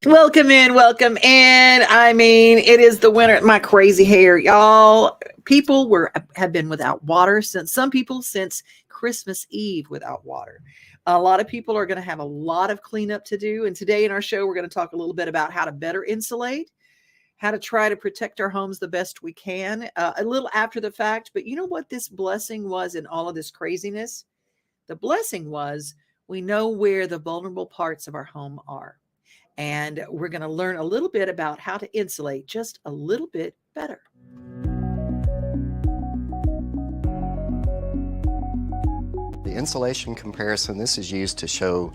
Welcome in, welcome in. I mean, it is the winter. My crazy hair, y'all. People have been without water since Christmas Eve without water. A lot of people are going to have a lot of cleanup to do. And today in our show, we're going to talk a little bit about how to better insulate, how to try to protect our homes the best we can, a little after the fact. But you know what this blessing was in all of this craziness? The blessing was we know where the vulnerable parts of our home are. And we're going to learn a little bit about how to insulate just a little bit better. The insulation comparison, this is used to show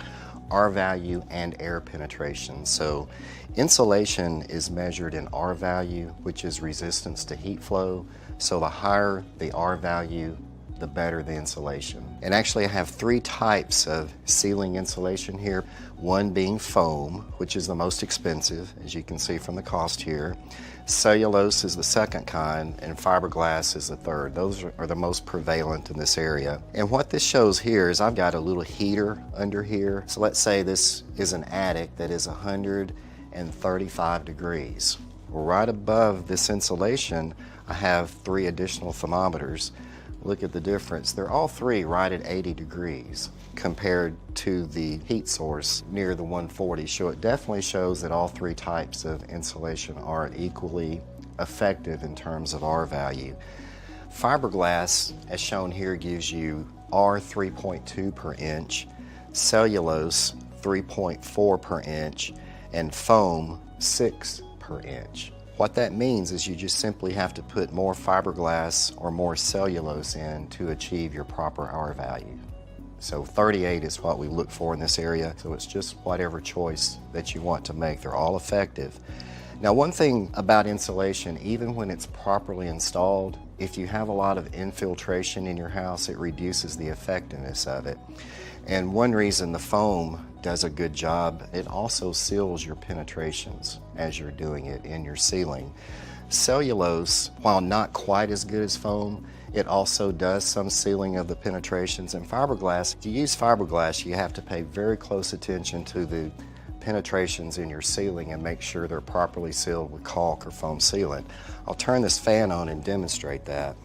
R value and air penetration. So insulation is measured in R value, which is resistance to heat flow. So the higher the R value, the better the insulation. And actually I have three types of ceiling insulation here. One being foam, which is the most expensive, as you can see from the cost here. Cellulose is the second kind, and fiberglass is the third. Those are the most prevalent in this area. And what this shows here is I've got a little heater under here. So let's say this is an attic that is 135 degrees. Well, right above this insulation, I have three additional thermometers. Look at the difference. They're all three right at 80 degrees compared to the heat source near the 140. So it definitely shows that all three types of insulation are equally effective in terms of R value. Fiberglass, as shown here, gives you R 3.2 per inch, cellulose 3.4 per inch, and foam 6 per inch. What that means is you just simply have to put more fiberglass or more cellulose in to achieve your proper R value. So 38 is what we look for in this area. So it's just whatever choice that you want to make. They're all effective. Now, one thing about insulation, even when it's properly installed, if you have a lot of infiltration in your house, it reduces the effectiveness of it. And one reason the foam does a good job, it also seals your penetrations as you're doing it in your ceiling. Cellulose, while not quite as good as foam, it also does some sealing of the penetrations. And fiberglass, if you use fiberglass, you have to pay very close attention to the penetrations in your ceiling and make sure they're properly sealed with caulk or foam sealant. I'll turn this fan on and demonstrate that.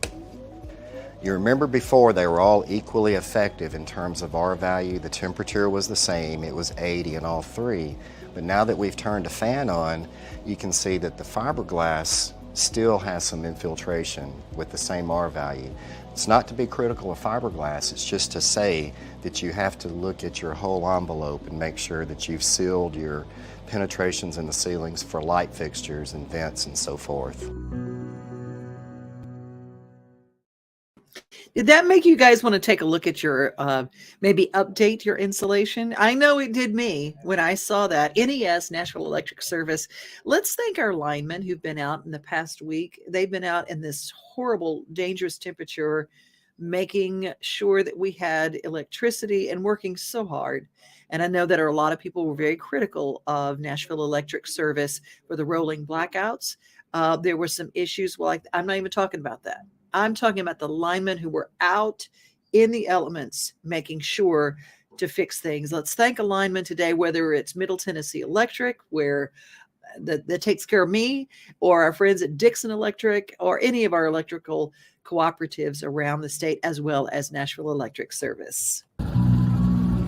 You remember before they were all equally effective in terms of R value. The temperature was the same, it was 80 in all three. But now that we've turned the fan on, you can see that the fiberglass still has some infiltration with the same R value. It's not to be critical of fiberglass, it's just to say that you have to look at your whole envelope and make sure that you've sealed your penetrations in the ceilings for light fixtures and vents and so forth. Did that make you guys want to take a look at your, maybe update your insulation? I know it did me when I saw that. NES, Nashville Electric Service. Let's thank our linemen who've been out in the past week. They've been out in this horrible, dangerous temperature, making sure that we had electricity and working so hard. And I know that a lot of people were very critical of Nashville Electric Service for the rolling blackouts. There were some issues. Well, I'm not even talking about that. I'm talking about the linemen who were out in the elements, making sure to fix things. Let's thank a lineman today, whether it's Middle Tennessee Electric, where that takes care of me, or our friends at Dixon Electric, or any of our electrical cooperatives around the state, as well as Nashville Electric Service.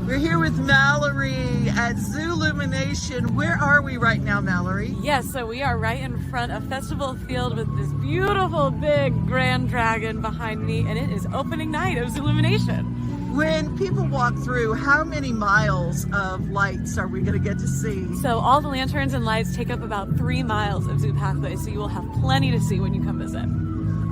We're here with Mallory at Zoolumination. Where are we right now, Mallory? Yes, so we are right in front of Festival Field with this beautiful big grand dragon behind me, and it is opening night of Zoolumination. When people walk through, how many miles of lights are we going to get to see? So all the lanterns and lights take up about 3 miles of zoo pathway, so you will have plenty to see when you come visit.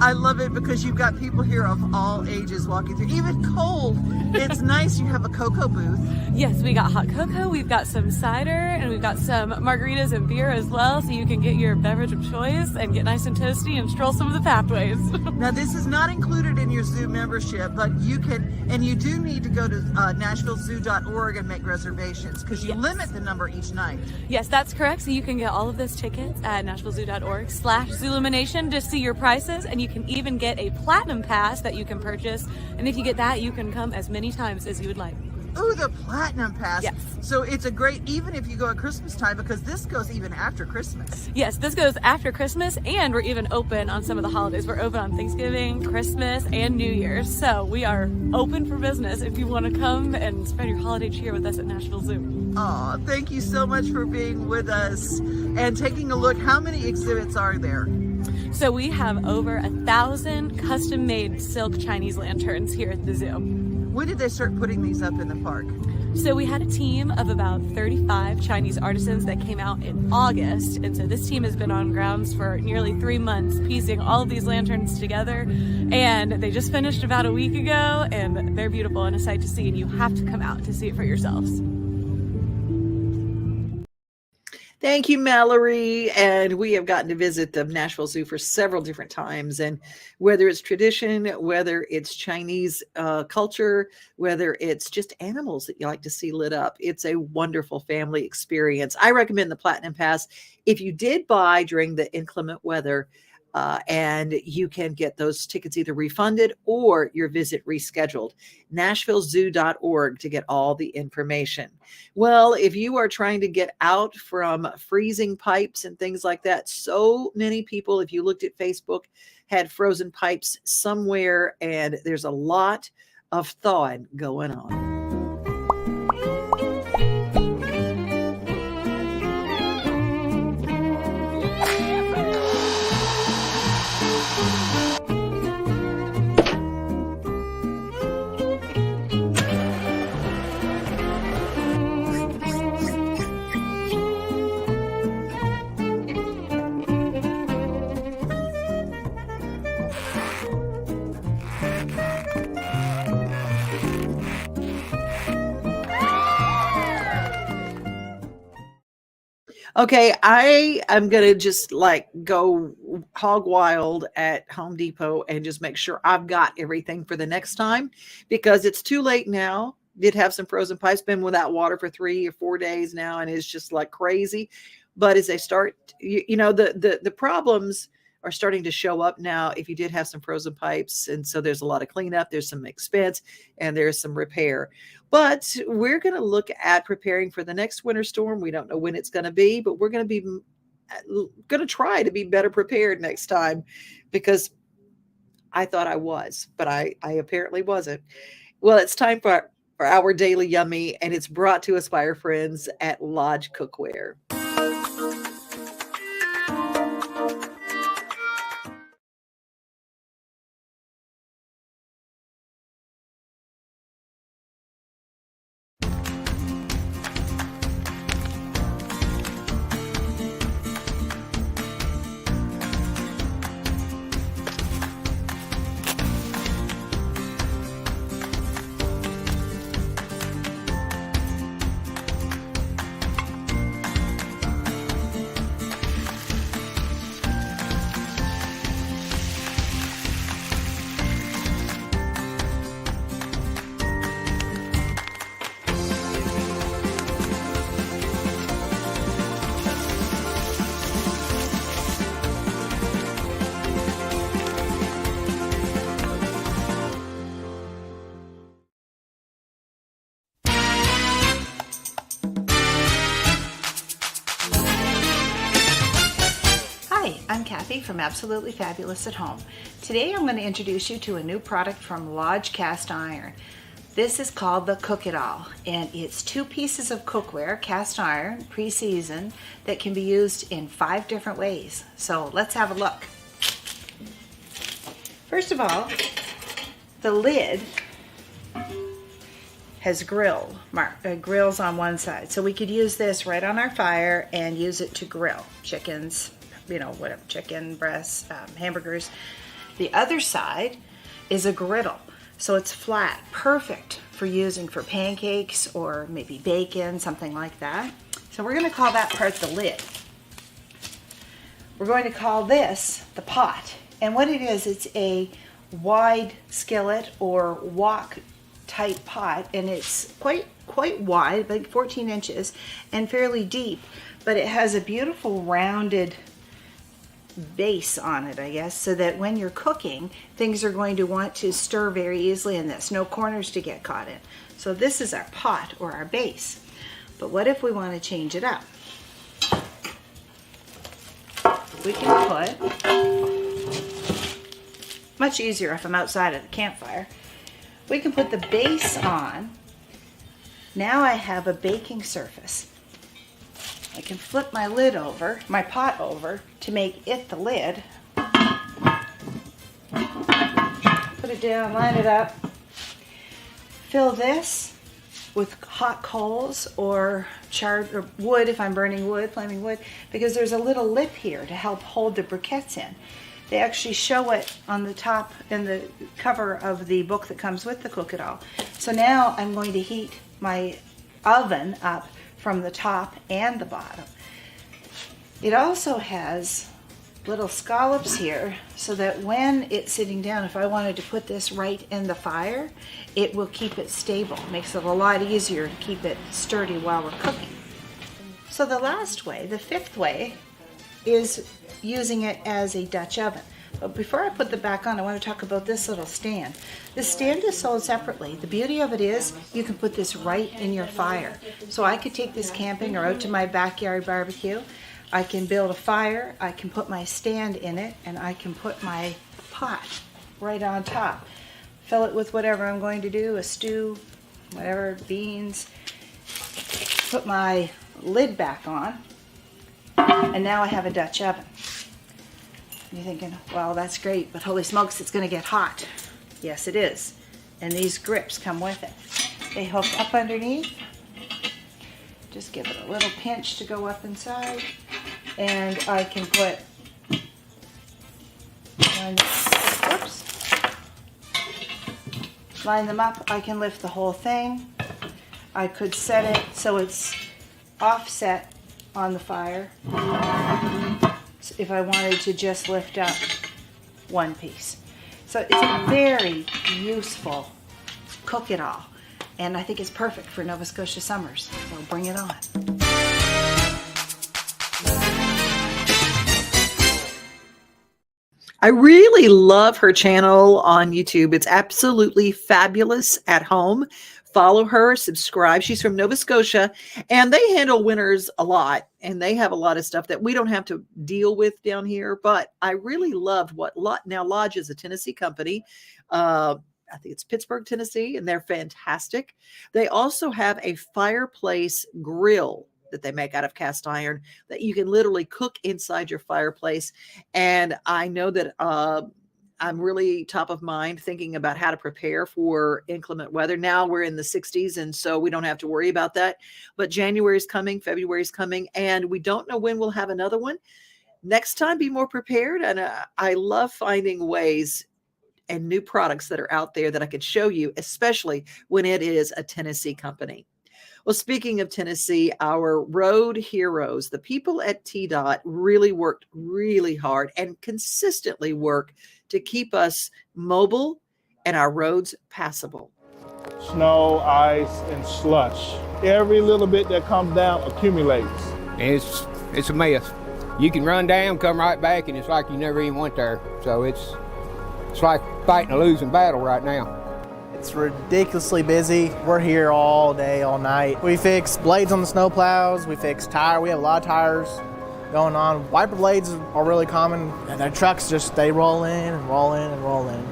I love it because you've got people here of all ages walking through, even cold. It's nice. You have a cocoa booth. Yes, we got hot cocoa, we've got some cider, and we've got some margaritas and beer as well, so you can get your beverage of choice and get nice and toasty and stroll some of the pathways. Now, this is not included in your zoo membership, but you can, and you do need to go to NashvilleZoo.org and make reservations because you limit the number each night. Yes, that's correct. So you can get all of those tickets at NashvilleZoo.org/Zoolumination to see your prices, and you can even get a platinum pass that you can purchase. And if you get that, you can come as many times as you would like. Oh, the Platinum Pass. Yes. So it's a great, even if you go at Christmas time, because this goes even after Christmas. Yes, this goes after Christmas, and we're even open on some of the holidays. We're open on Thanksgiving, Christmas, and New Year's. So we are open for business if you want to come and spend your holiday cheer with us at Nashville Zoo. Aw, thank you so much for being with us and taking a look. How many exhibits are there? So we have over 1,000 custom-made silk Chinese lanterns here at the zoo. When did they start putting these up in the park? So we had a team of about 35 Chinese artisans that came out in August. And so this team has been on grounds for nearly 3 months, piecing all of these lanterns together. And they just finished about a week ago, and they're beautiful and a sight to see, and you have to come out to see it for yourselves. Thank you, Mallory. And we have gotten to visit the Nashville Zoo for several different times. And whether it's tradition, whether it's Chinese culture, whether it's just animals that you like to see lit up, it's a wonderful family experience. I recommend the Platinum Pass if you did buy during the inclement weather. And you can get those tickets either refunded or your visit rescheduled. NashvilleZoo.org to get all the information. Well, if you are trying to get out from freezing pipes and things like that, so many people, if you looked at Facebook, had frozen pipes somewhere, and there's a lot of thawing going on. Okay, I am going to just like go hog wild at Home Depot and just make sure I've got everything for the next time, because it's too late now. Did have some frozen pipes, been without water for 3 or 4 days now, and it's just like crazy. But as they start, the problems are starting to show up now if you did have some frozen pipes. And so there's a lot of cleanup, there's some expense, and there's some repair. But we're going to look at preparing for the next winter storm. We don't know when it's going to be, but we're going to try to be better prepared next time, because I thought I was, but I apparently wasn't. Well, it's time for our Daily Yummy, and it's brought to us by our friends at Lodge Cookware. I'm Kathy from Absolutely Fabulous at Home. Today I'm going to introduce you to a new product from Lodge Cast Iron. This is called the Cook It All, and it's 2 pieces of cookware, cast iron, pre-seasoned, that can be used in 5 different ways. So let's have a look. First of all, the lid has grills on one side, so we could use this right on our fire and use it to grill chickens, whatever, chicken breasts, hamburgers. The other side is a griddle, so it's flat, perfect for using for pancakes or maybe bacon, something like that. So we're going to call that part the lid. We're going to call this the pot, and what it is, it's a wide skillet or wok type pot, and it's quite wide, like 14 inches, and fairly deep, but it has a beautiful rounded base on it, I guess, so that when you're cooking, things are going to want to stir very easily in this. No corners to get caught in. So this is our pot or our base. But what if we want to change it up? We can put, much easier if I'm outside of the campfire, we can put the base on. Now I have a baking surface. I can flip my lid over, my pot over, to make it the lid. Put it down, line it up. Fill this with hot coals or charred or wood if I'm burning wood, flaming wood, because there's a little lip here to help hold the briquettes in. They actually show it on the top in the cover of the book that comes with the Cook It All. So now I'm going to heat my oven up from the top and the bottom. It also has little scallops here so that when it's sitting down, if I wanted to put this right in the fire, it will keep it stable. It makes it a lot easier to keep it sturdy while we're cooking. So the last way, the fifth way, is using it as a Dutch oven. But before I put the back on, I want to talk about this little stand. This stand is sold separately. The beauty of it is you can put this right in your fire. So I could take this camping or out to my backyard barbecue. I can build a fire, I can put my stand in it, and I can put my pot right on top. Fill it with whatever I'm going to do, a stew, whatever, beans. Put my lid back on, and now I have a Dutch oven. You're thinking, well, that's great, but holy smokes, it's going to get hot. Yes, it is. And these grips come with it. They hook up underneath. Just give it a little pinch to go up inside. And I can put line them up. I can lift the whole thing. I could set it so it's offset on the fire if I wanted to just lift up one piece. So it's a very useful Cook It All, and I think it's perfect for Nova Scotia summers. So bring it on. I really love her channel on YouTube. It's absolutely fabulous at home. Follow her, subscribe. She's from Nova Scotia, and they handle winters a lot, and they have a lot of stuff that we don't have to deal with down here. But I really loved what now Lodge is a Tennessee company. I think it's Pittsburgh, Tennessee, and they're fantastic. They also have a fireplace grill that they make out of cast iron that you can literally cook inside your fireplace. And I know that I'm really top of mind thinking about how to prepare for inclement weather. Now we're in the 60s, and so we don't have to worry about that. But January is coming, February is coming, and we don't know when we'll have another one. Next time, be more prepared. And I love finding ways and new products that are out there that I could show you, especially when it is a Tennessee company. Well, speaking of Tennessee, our road heroes, the people at TDOT really worked really hard and consistently work to keep us mobile and our roads passable. Snow, ice, and slush. Every little bit that comes down accumulates. It's a mess. You can run down, come right back, and it's like you never even went there. So it's like fighting a losing battle right now. It's ridiculously busy. We're here all day, all night. We fix blades on the snow plows. We fix tire. We have a lot of tires going on. Wiper blades are really common. And their trucks they roll in and roll in and roll in.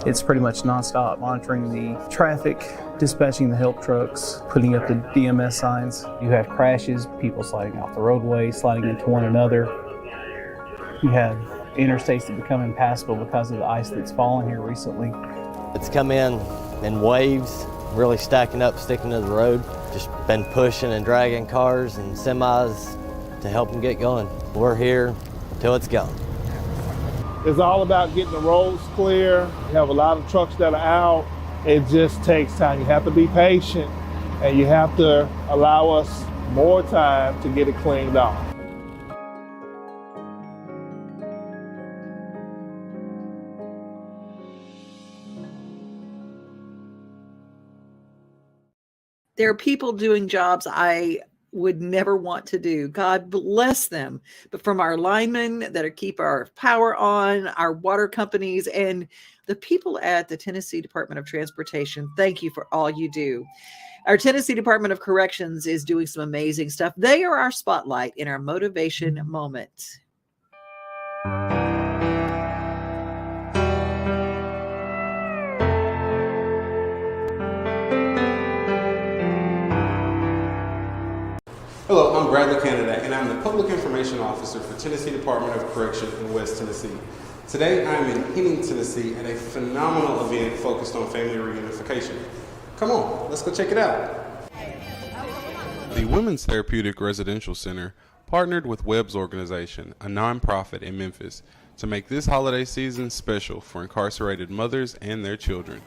It's pretty much nonstop, monitoring the traffic, dispatching the help trucks, putting up the DMS signs. You have crashes, people sliding off the roadway, sliding into one another. You have interstates that become impassable because of the ice that's fallen here recently. It's come in waves, really stacking up, sticking to the road. Just been pushing and dragging cars and semis to help them get going. We're here till it's gone. It's all about getting the roads clear. You have a lot of trucks that are out. It just takes time. You have to be patient, and you have to allow us more time to get it cleaned off. There are people doing jobs I would never want to do. God bless them. But from our linemen that are keep our power on, our water companies, and the people at the Tennessee Department of Transportation, thank you for all you do. Our Tennessee Department of Corrections is doing some amazing stuff. They are our spotlight in our motivation moment. Hello, I'm Bradley Canada, and I'm the Public Information Officer for Tennessee Department of Correction in West Tennessee. Today, I am in Henning, Tennessee at a phenomenal event focused on family reunification. Come on, let's go check it out. The Women's Therapeutic Residential Center partnered with Webb's organization, a nonprofit in Memphis, to make this holiday season special for incarcerated mothers and their children.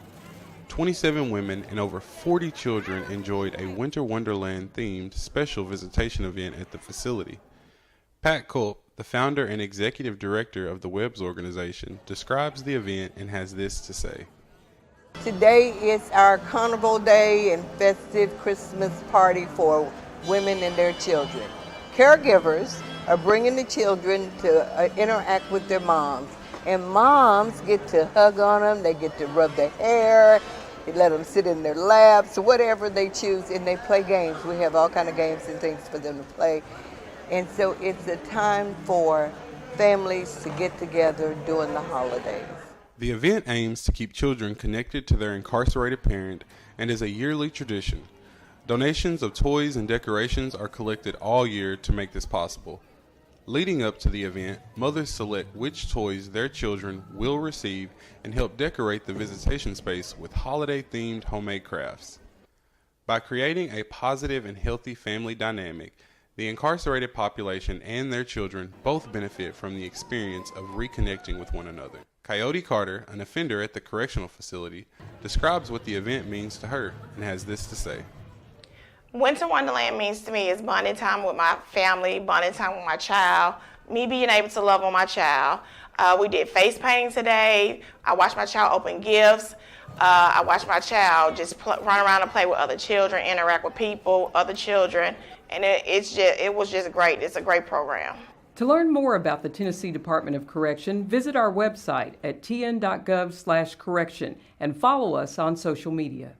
27 women and over 40 children enjoyed a Winter Wonderland themed special visitation event at the facility. Pat Culp, the founder and executive director of the Webb's organization, describes the event and has this to say. Today is our carnival day and festive Christmas party for women and their children. Caregivers are bringing the children to interact with their moms, and moms get to hug on them, they get to rub their hair, they let them sit in their laps, whatever they choose, and they play games. We have all kind of games and things for them to play. And so it's a time for families to get together during the holidays. The event aims to keep children connected to their incarcerated parent and is a yearly tradition. Donations of toys and decorations are collected all year to make this possible. Leading up to the event, mothers select which toys their children will receive and help decorate the visitation space with holiday-themed homemade crafts. By creating a positive and healthy family dynamic, the incarcerated population and their children both benefit from the experience of reconnecting with one another. Coyote Carter, an offender at the correctional facility, describes what the event means to her and has this to say. Winter Wonderland means to me is bonding time with my family, bonding time with my child, me being able to love on my child. We did face painting today. I watched my child open gifts. I watched my child just run around and play with other children, interact with people, other children, and it was just great. It's a great program. To learn more about the Tennessee Department of Correction, visit our website at tn.gov/correction and follow us on social media.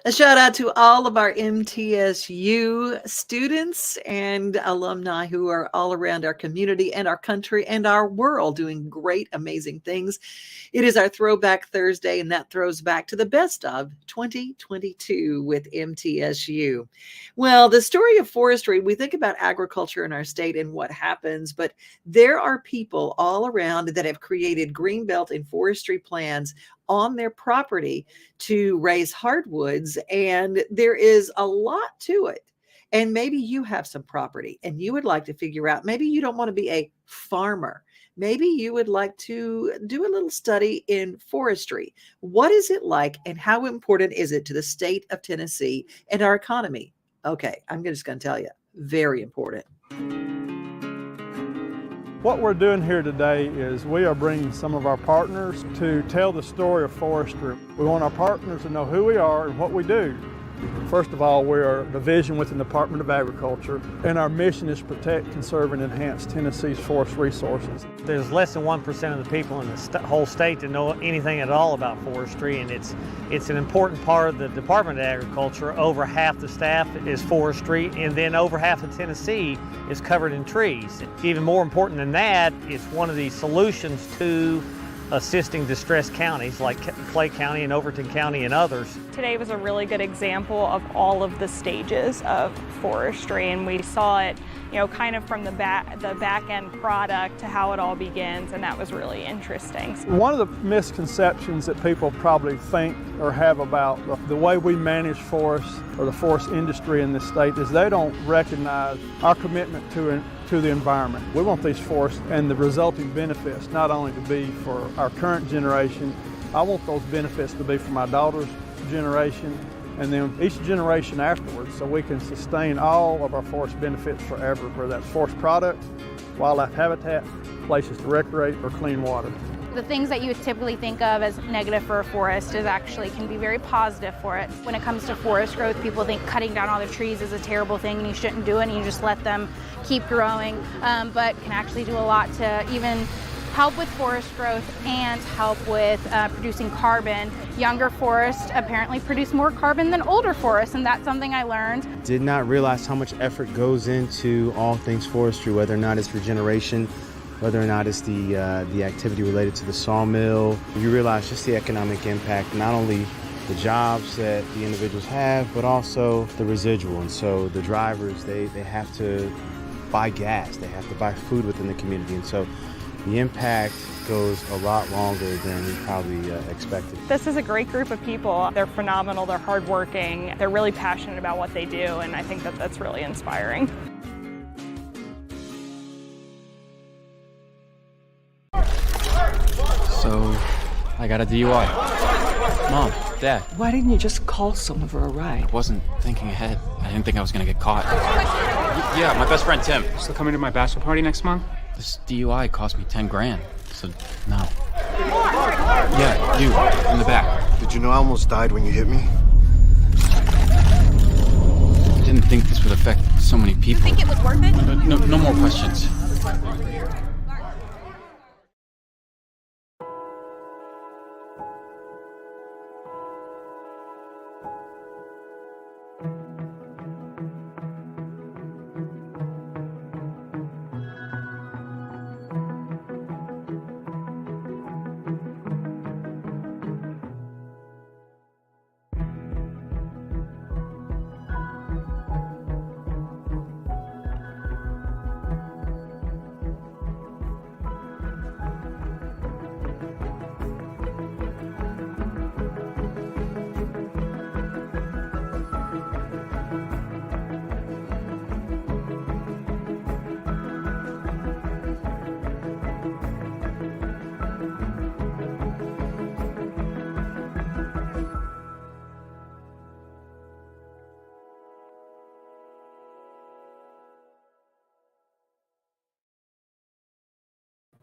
A shout out to all of our MTSU students and alumni who are all around our community and our country and our world doing great, amazing things. It is our Throwback Thursday, and that throws back to the best of 2022 with MTSU. Well, the story of forestry, we think about agriculture in our state and what happens, but there are people all around that have created greenbelt and forestry plans on their property to raise hardwoods, and there is a lot to it. And maybe you have some property and you would like to figure out, maybe you don't want to be a farmer. Maybe you would like to do a little study in forestry. What is it like and how important is it to the state of Tennessee and our economy? Okay, I'm just going to tell you, very important. What we're doing here today is we are bringing some of our partners to tell the story of forestry. We want our partners to know who we are and what we do. First of all, we are a division within the Department of Agriculture, and our mission is to protect, conserve, and enhance Tennessee's forest resources. There's less than 1% of the people in the whole state that know anything at all about forestry, and it's an important part of the Department of Agriculture. Over half the staff is forestry, and then over half of Tennessee is covered in trees. Even more important than that, it's one of the solutions to assisting distressed counties like Clay County and Overton County and others. Today was a really good example of all of the stages of forestry, and we saw it, kind of from the back end product to how it all begins, and that was really interesting. One of the misconceptions that people probably think or have about the way we manage forests or the forest industry in this state is they don't recognize our commitment to the environment. We want these forests and the resulting benefits not only to be for our current generation, I want those benefits to be for my daughter's generation and then each generation afterwards, so we can sustain all of our forest benefits forever, whether that's forest products, wildlife habitat, places to recreate, or clean water. The things that you would typically think of as negative for a forest is actually can be very positive for it. When it comes to forest growth, people think cutting down all the trees is a terrible thing and you shouldn't do it and you just let them keep growing, but can actually do a lot to even help with forest growth and help with producing carbon. Younger forests apparently produce more carbon than older forests, and that's something I learned. Did not realize how much effort goes into all things forestry, whether or not it's regeneration, whether or not it's the activity related to the sawmill. You realize just the economic impact, not only the jobs that the individuals have, but also the residual. And so the drivers, they have to buy gas, they have to buy food within the community. And so the impact goes a lot longer than we probably expected. This is a great group of people. They're phenomenal, they're hardworking, they're really passionate about what they do, and I think that that's really inspiring. So, I got a DUI. Mom, Dad. Why didn't you just call someone for a ride? I wasn't thinking ahead. I didn't think I was gonna get caught. Yeah, my best friend Tim. Still coming to my bachelor party next month? This DUI cost me 10 grand, so no. Yeah, you, in the back. Did you know I almost died when you hit me? I didn't think this would affect so many people. You think it was worth it? No more questions.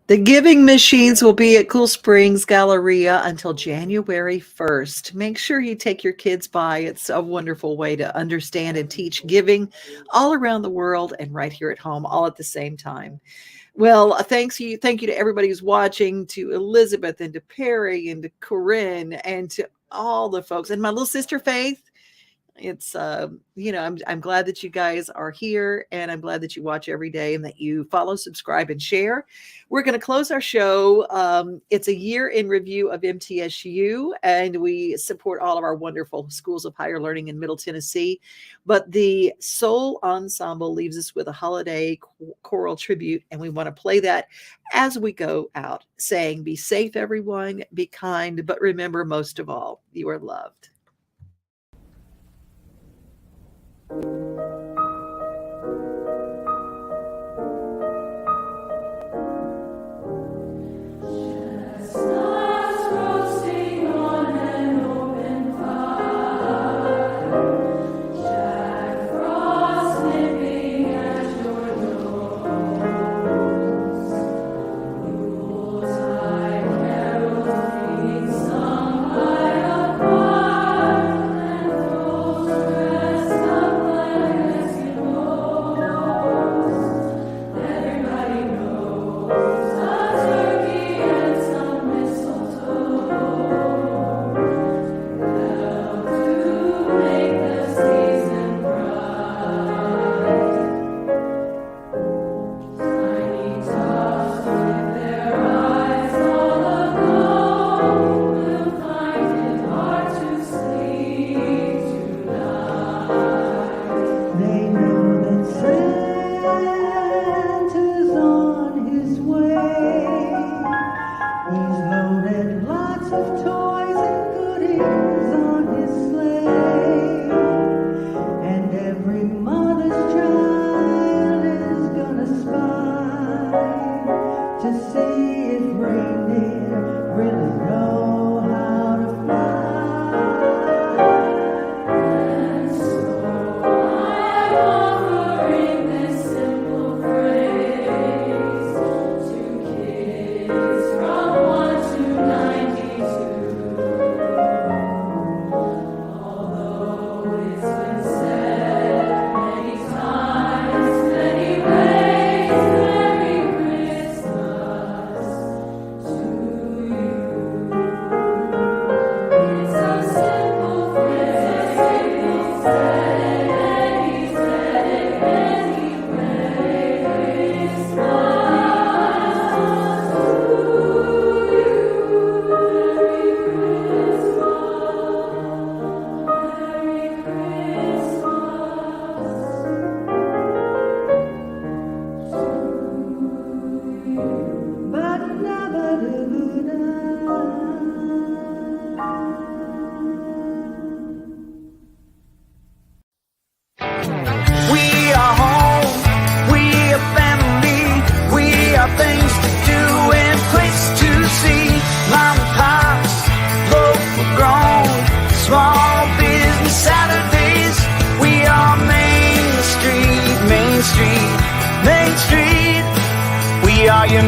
The giving machines will be at Cool Springs Galleria until January 1st. Make sure you take your kids by. It's a wonderful way to understand and teach giving all around the world and right here at home, all at the same time. Well, thank you to everybody who's watching, to Elizabeth and to Perry and to Corinne and to all the folks. And my little sister Faith, It's I'm glad that you guys are here, and I'm glad that you watch every day and that you follow, subscribe, and share. We're going to close our show. It's a year in review of MTSU, and we support all of our wonderful schools of higher learning in Middle Tennessee. But the Soul Ensemble leaves us with a holiday choral tribute, and we want to play that as we go out, saying, "Be safe, everyone, be kind, but remember, most of all, you are loved."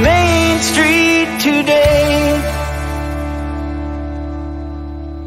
Main Street today.